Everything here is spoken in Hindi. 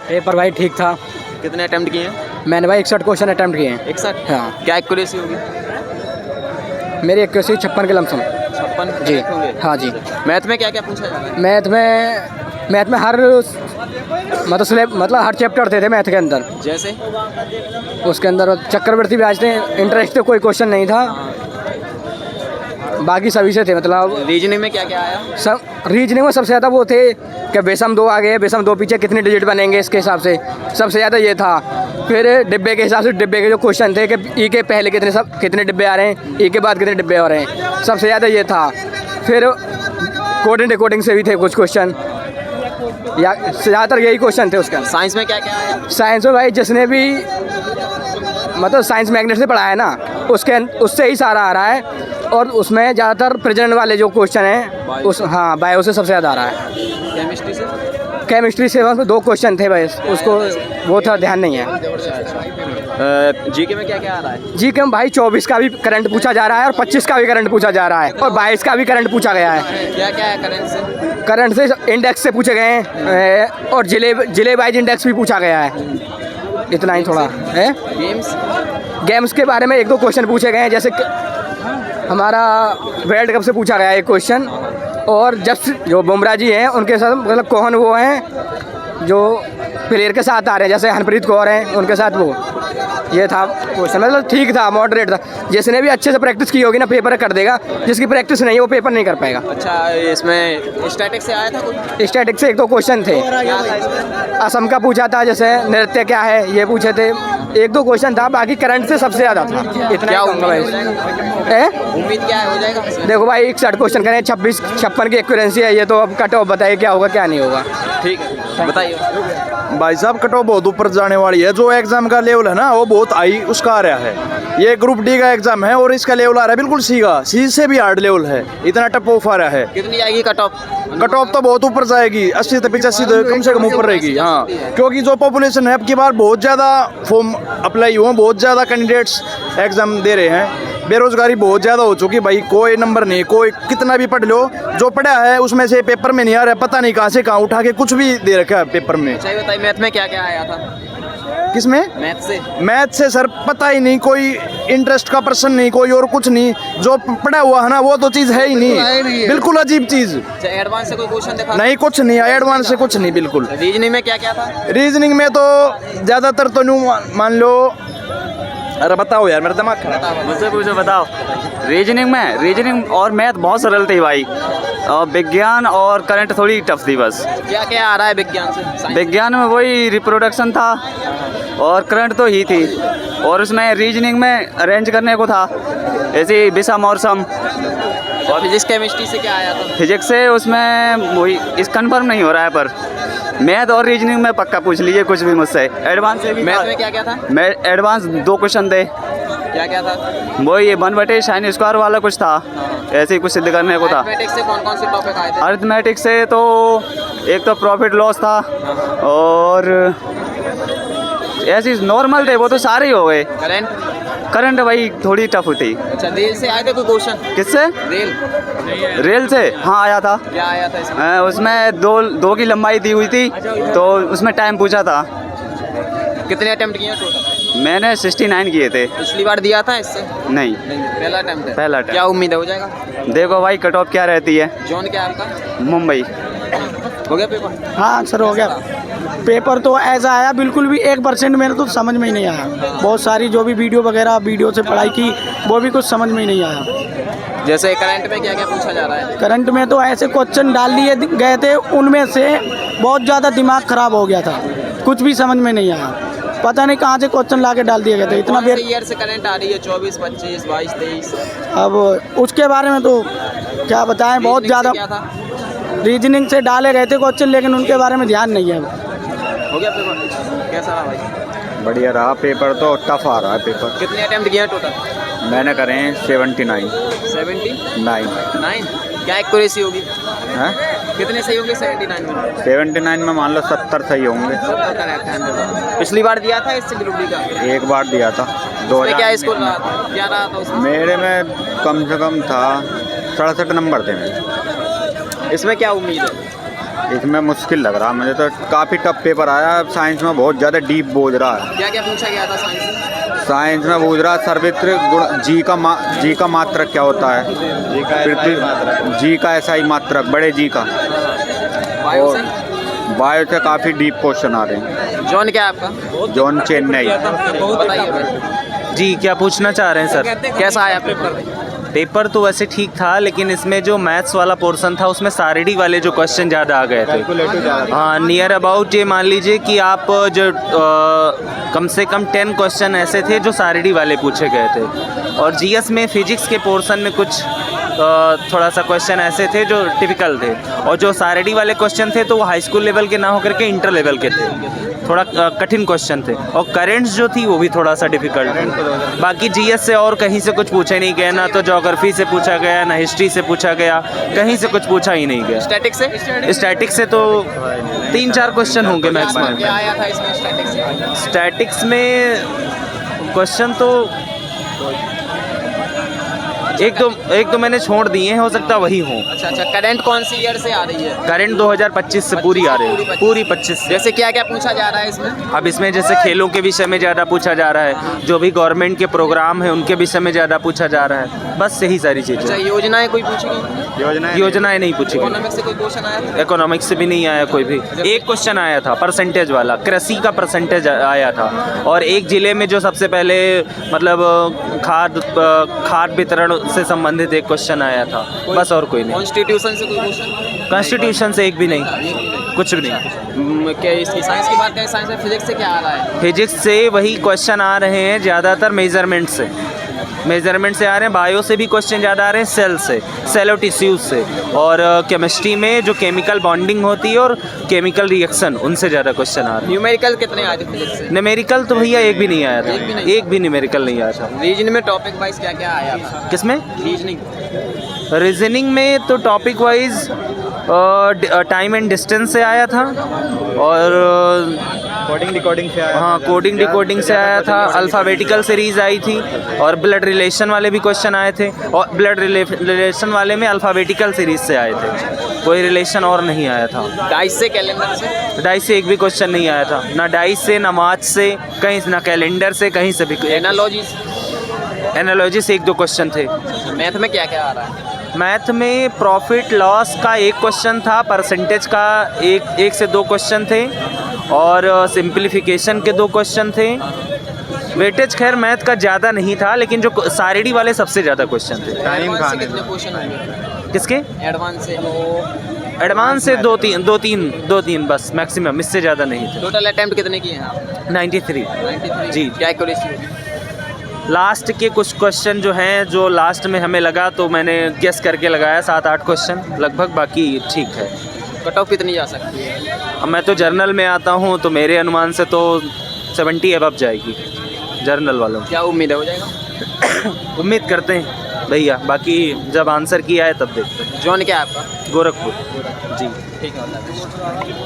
पेपर भाई ठीक था। कितने अटेम्प्ट किए हैं? मैंने भाई 61 क्वेश्चन अटैम्प्ट किए हैं। 61? हाँ। क्या एक्यूरेसी होगी? मेरी एक्यूरेसी 56 के लमसम। 56 जी होंगे? हाँ जी। मैथ में क्या क्या पूछा जा रहा है? मैथ में हर मतलब हर चैप्टर थे मैथ के अंदर। जैसे उसके अंदर चक्रवर्ती ब्याज थे, इंटरेस्ट कोई क्वेश्चन नहीं था, बाकी सभी से थे। मतलब रीजनिंग में क्या क्या आया? सब रीजनिंग में सबसे ज़्यादा वो थे कि बेसम 2 आगे बेसम 2 पीछे कितने डिजिट बनेंगे, इसके हिसाब से सबसे ज़्यादा ये था। फिर डिब्बे के हिसाब से डिब्बे के जो क्वेश्चन थे कि ई के पहले कितने डिब्बे आ रहे हैं, ई के बाद कितने डिब्बे आ रहे हैं, सबसे ज़्यादा ये था। फिर कोडिंग डिकोडिंग से भी थे कुछ क्वेश्चन, या ज़्यादातर यही क्वेश्चन थे उसका। साइंस में क्या क्या आया? साइंस में भाई जिसने भी मतलब साइंस मैग्नेट से पढ़ा है ना, उससे ही सारा आ रहा है। और उसमें ज़्यादातर प्रेजेंट वाले जो क्वेश्चन हैं उस हाँ बायो से सबसे ज़्यादा आ रहा है। केमिस्ट्री से 2 क्वेश्चन थे भाई, उसको वो था ध्यान नहीं है। जीके में क्या क्या आ रहा है? जीके में भाई 24 का भी करंट पूछा जा रहा है और 25 का भी करंट पूछा जा रहा है और 22 का भी करंट पूछा गया है। क्या क्या है करंट से? करंट से इंडेक्स से पूछे गए हैं और जिले वाइज इंडेक्स भी पूछा गया है। इतना ही थोड़ा है। गेम्स के बारे में 1-2 क्वेश्चन पूछे गए हैं, जैसे हमारा वर्ल्ड कप से पूछा गया है एक क्वेश्चन। और जब जो बुमराह जी हैं उनके साथ मतलब कौन वो हैं जो प्लेयर के साथ आ रहे हैं, जैसे हरप्रीत कौर हैं उनके साथ वो ये था क्वेश्चन। मतलब ठीक था, मॉडरेट था। जिसने भी अच्छे से प्रैक्टिस की होगी ना पेपर कर देगा, जिसकी प्रैक्टिस नहीं है वो पेपर नहीं कर पाएगा। अच्छा, इसमें स्टैटिक से आया था कोई? स्टैटिक से 1-2 क्वेश्चन थे। असम का पूछा था, जैसे नृत्य क्या है ये पूछे थे। 1-2 क्वेश्चन था, बाकी करंट से सबसे ज़्यादा था। इतना क्या उम्मीद क्या है हो जाएगा? देखो भाई 61 क्वेश्चन करें, 56 की एक्यूरेंसी है ये, तो अब कट ऑफ बताइए क्या होगा क्या नहीं होगा। ठीक है बताइए भाई साहब। कट ऑफ बहुत ऊपर जाने वाली है। जो एग्जाम का लेवल है ना वो बहुत हाई उसका आ रहा है। ये ग्रुप डी का एग्जाम है और इसका लेवल आ रहा है बिल्कुल सी से भी हार्ड लेवल है। इतना टफ ऑफ आ रहा है। कितनी आएगी कट ऑफ? कट ऑफ तो बहुत ऊपर जाएगी, 80 से 85 कम से कम ऊपर रहेगी। हाँ, क्योंकि जो पॉपुलेशन है अब की बार बहुत ज़्यादा फॉर्म अप्लाई हुए, बहुत ज़्यादा कैंडिडेट्स एग्जाम दे रहे हैं। बेरोजगारी बहुत ज़्यादा हो चुकी भाई, कोई नंबर नहीं, कोई कितना भी पढ़ लो, जो पढ़ा है उसमें से पेपर में नहीं आ रहा है। पता नहीं कहाँ से कहाँ उठा के कुछ भी दे रखा है पेपर में। सही बताइए, मैथ में क्या क्या आया था? किसमें? मैथ से सर पता ही नहीं, कोई इंटरेस्ट का पर्सन नहीं, कोई और कुछ नहीं। जो पढ़ा हुआ है ना वो तो चीज़ है ही नहीं, बिल्कुल अजीब चीज़। एडवांस से कोई क्वेश्चन देखा? नहीं, कुछ नहीं, एडवांस से कुछ नहीं बिल्कुल। रीजनिंग में क्या क्या था? रीजनिंग में तो ज़्यादातर तो न्यू मान लो। अरे बताओ यार, मेरा दिमाग खराब है। मुझसे पूछो, बताओ। रीजनिंग और मैथ बहुत सरल थी भाई, और विज्ञान और करंट थोड़ी टफ थी बस। क्या क्या आ रहा है विज्ञान से? विज्ञान में वही रिप्रोडक्शन था और करंट तो ही थी, और उसमें रीजनिंग में अरेंज करने को था, ऐसे विषम और सम। और फिजिक्स केमिस्ट्री से क्या आया था? फिजिक्स से उसमें वही इस कन्फर्म नहीं हो रहा है, पर मैथ और रीजनिंग में पक्का पूछ लीजिए कुछ भी मुझसे। एडवांस से भी मैथ में क्या क्या था? एडवांस 2 क्वेश्चन थे। क्या क्या था? वो ये 1/sin² वाला कुछ था, ऐसे ही कुछ सिद्ध करने को था। अरिथमेटिक से कौन से टॉपिक आए थे? अरिथमेटिक से तो एक तो प्रॉफिट लॉस था, और ऐसी नॉर्मल थे, वो तो सारे ही हो गए। करंट भाई थोड़ी टफ थी। अच्छा, रेल से आए थे कोई क्वेश्चन? किससे? रेल से हाँ आया था। क्या आया था इसमें? उसमें दो की लंबाई दी हुई थी, तो उसमें टाइम पूछा था। कितने अटेम्प्ट किए टोटल? मैंने 69 किए थे। पिछली बार दिया था इससे? नहीं, पहला अटेम्प्ट है। पहला अटेम्प्ट। क्या उम्मीद है हो जाएगा? देखो भाई कट ऑफ क्या रहती है। जोन क्या है आपका? मुंबई। हो गया पेपर? हाँ सर हो गया। पेपर तो ऐसा आया, बिल्कुल भी 1% मेरे तो समझ में ही नहीं आया। बहुत सारी जो भी वीडियो से पढ़ाई की, वो भी कुछ समझ में ही नहीं आया। जैसे करंट में क्या क्या पूछा जा रहा है? करंट में तो ऐसे क्वेश्चन डाल दिए गए थे, उनमें से बहुत ज़्यादा दिमाग ख़राब हो गया था, कुछ भी समझ में नहीं आया। पता नहीं कहाँ से क्वेश्चन ला के डाल दिए गए थे। इतना कौन से ईयर से करंट आ रही है? 24, 25, 22, 23? अब उसके बारे में तो क्या बताएं, बहुत ज़्यादा। रीजनिंग से डाले गए थे क्वेश्चन, लेकिन उनके बारे में ध्यान नहीं है। हो गया पेपर? कैसा रहा भाई? बढ़िया रहा पेपर, तो टफ आ रहा है पेपर। कितने अटेम्प्ट किए टोटल? मैंने करे हैं 79। 79? क्या एक्यूरेसी होगी? हैं? कितने सही होंगे 79 में? 79 में मान लो 70 सही होंगे। 70 का रहता है। पिछली बार दिया था इससे ग्रुप डी का? एक बार दिया था। क्या स्कोर रहा था? क्या रहा था उसमें? मेरे में कम से कम था 67 नंबर थे मेरे। इसमें क्या उम्मीद है? इसमें मुश्किल लग रहा मुझे तो, काफ़ी टफ पेपर आया। साइंस में बहुत ज़्यादा डीप बोझ रहा है। क्या क्या पूछा गया था साइंस में? साइंस में बोझ रहा सर्वित्र गुण जी का मात्रक क्या होता है, जी का SI मात्रक, बड़े जी का। बायो और से? बायो से काफ़ी डीप क्वेश्चन आ रहे हैं। जॉन क्या है आपका? जॉन चेन्नई। बताइए भाई। जी, क्या पूछना चाह रहे हैं सर? कैसा आया पेपर? पेपर तो वैसे ठीक था, लेकिन इसमें जो मैथ्स वाला पोर्शन था उसमें सारिडी वाले जो क्वेश्चन ज़्यादा आ गए थे। हाँ, नियर अबाउट ये मान लीजिए कि आप जो कम से कम 10 क्वेश्चन ऐसे थे जो सारिडी वाले पूछे गए थे। और GS में फिजिक्स के पोर्शन में कुछ थोड़ा सा क्वेश्चन ऐसे थे जो टिपिकल थे, और जो सारिडी वाले क्वेश्चन थे तो वो हाई स्कूल लेवल के ना होकर के इंटर लेवल के थे, थोड़ा कठिन क्वेश्चन थे। और करेंट्स जो थी वो भी थोड़ा सा डिफिकल्ट थी। बाकी GS से और कहीं से कुछ पूछे नहीं गया, ना तो ज्योग्राफी से पूछा गया, ना हिस्ट्री से पूछा गया, कहीं से कुछ पूछा ही नहीं गया। स्टैटिक से? स्टैटिक्स से तो 3-4 क्वेश्चन होंगे मैक्सिमम। क्या आया था इसमें स्टैटिक्स से? स्टैटिक्स में क्वेश्चन तो एक दो मैंने छोड़ दिए हैं, हो सकता वही हो। अच्छा, करंट कौन सी ईयर से आ रही है? करंट 2025 से पूरी आ रही है, पूरी 25 से। जैसे क्या क्या पूछा जा रहा है इसमें? अब इसमें जैसे खेलों के विषय में ज़्यादा पूछा जा रहा है, जो भी गवर्नमेंट के प्रोग्राम है उनके विषय में ज़्यादा पूछा जा रहा है, बस यही सारी अच्छा, चीज़ें। योजनाएं कोई पूछी गई? योजनाएं नहीं पूछी गई। इकोनॉमिक्स से कोई क्वेश्चन आया था? इकोनॉमिक्स से भी नहीं आया कोई भी। एक क्वेश्चन आया था परसेंटेज वाला, कृषि का परसेंटेज आया था। और एक ज़िले में जो सबसे पहले मतलब खाद वितरण से संबंधित एक क्वेश्चन आया था, बस और कोई नहीं। कॉन्स्टिट्यूशन से कोई क्वेश्चन? कॉन्स्टिट्यूशन से एक भी नहीं, कुछ भी नहीं। क्या इसकी साइंस की बात करें, साइंस में फिजिक्स से क्या आ रहा है? फिजिक्स से वही क्वेश्चन आ रहे हैं ज़्यादातर मेजरमेंट से आ रहे हैं। बायो से भी क्वेश्चन ज़्यादा आ रहे हैं, सेल से, सेलो टिश्यूज से। और केमिस्ट्री में जो केमिकल बॉन्डिंग होती है और केमिकल रिएक्शन, उनसे ज़्यादा क्वेश्चन आ रहे हैं। न्यूमेरिकल कितने आए थे फिजिक्स से? न्यूमेरिकल तो भैया एक भी नहीं आया था, एक भी नहीं? एक भी न्यूमेरिकल नहीं आया था। रीजन में टॉपिक वाइज क्या क्या आया था? किसमें? रीजनिंग। रीजनिंग में तो topic wise time and distance से आया था, और कोडिंग डिकोडिंग से आया। हाँ, कोडिंग डिकोडिंग से आया था। अल्फ़ाबेटिकल सीरीज़ आई थी, और ब्लड रिलेशन वाले भी क्वेश्चन आए थे। और ब्लड रिलेशन वाले में अल्फ़ाबेटिकल सीरीज़ से आए थे, कोई रिलेशन और नहीं आया था। डाइस से, कैलेंडर से? डाइस से एक भी क्वेश्चन नहीं आया था, ना डाइस से, ना मैथ्स से, कहीं ना कैलेंडर से, कहीं से भी। एनालॉजी से 1-2 क्वेश्चन थे। मैथ में क्या क्या आ रहा है? मैथ में प्रॉफिट लॉस का एक क्वेश्चन था, परसेंटेज का एक से 2 क्वेश्चन थे, और सिंप्लीफिकेशन के 2 क्वेश्चन थे। वेटेज खैर मैथ का ज़्यादा नहीं था, लेकिन जो सारिडी वाले सबसे ज़्यादा क्वेश्चन थे। एडवांस से कितने क्वेश्चन होंगे? किसके? एडवांस से एडवांस से 2-3 बस मैक्सिमम, इससे ज़्यादा नहीं थे। टोटल अटेम्प्ट कितने किए हैं आप? 93 जी। क्या एक्यूरेसी? लास्ट के कुछ क्वेश्चन जो हैं, जो लास्ट में हमें लगा तो मैंने गेस करके लगाया 7-8 क्वेश्चन लगभग, बाकी ठीक है। कट ऑफ कितनी जा सकती है? अब मैं तो जर्नल में आता हूँ, तो मेरे अनुमान से तो 70 अबव जाएगी जर्नल वालों की। क्या उम्मीद है हो जाएगा? उम्मीद करते हैं भैया, बाकी जब आंसर किया है तब देखते हैं। जॉन क्या है आपका? गोरखपुर जी। ठीक है।